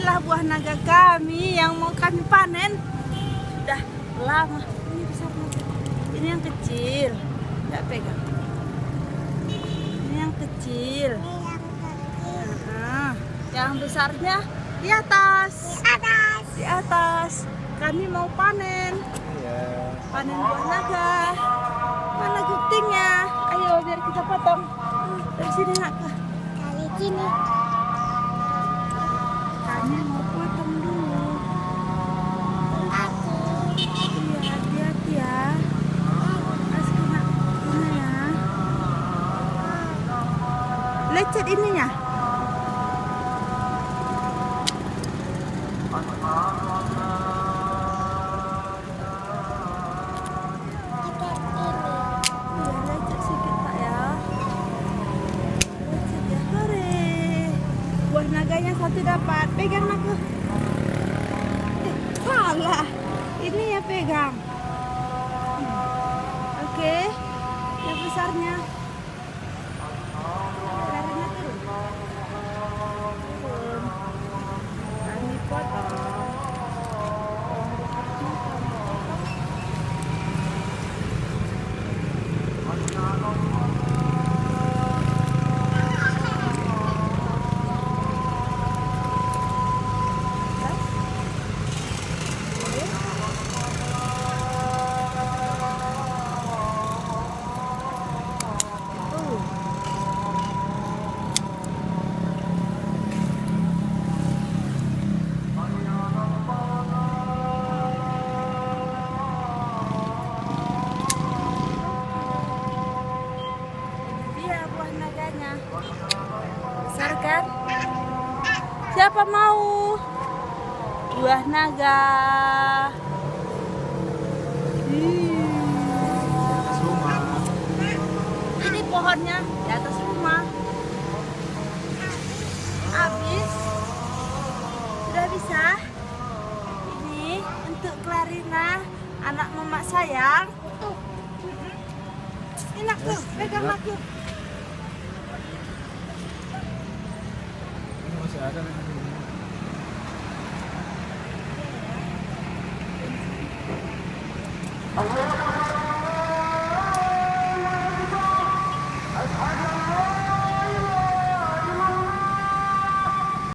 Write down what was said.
Inilah buah naga kami yang mau kami panen. Sudah lama. Ini besar naga. Ini yang kecil. Tidak pegang. Ini yang kecil. Nah, yang besarnya di atas. Di atas. Kami mau panen. Panen buah naga. Mana guntingnya? Ayo biar kita potong. Dari sini nak. Kali sini. Kami mau potong dulu. Iya, hati-hati ya. Mas kena ini ya. Lecet ininya. Iya, lecet sedikit Pak ya. Lecet ya, hore. Buah naganya satu dapat. Pegang aku. Salah. Ini ya pegang. Oke. Yang besarnya. Larinya turun. Turun. Kami potong. Dia buah naganya. Besar kan? Siapa mau buah naga? Ini pohonnya di atas rumah. Habis. Sudah bisa. Ini untuk Clarina, anak mama sayang. Ini aku, pegang aku. Masih ada nih.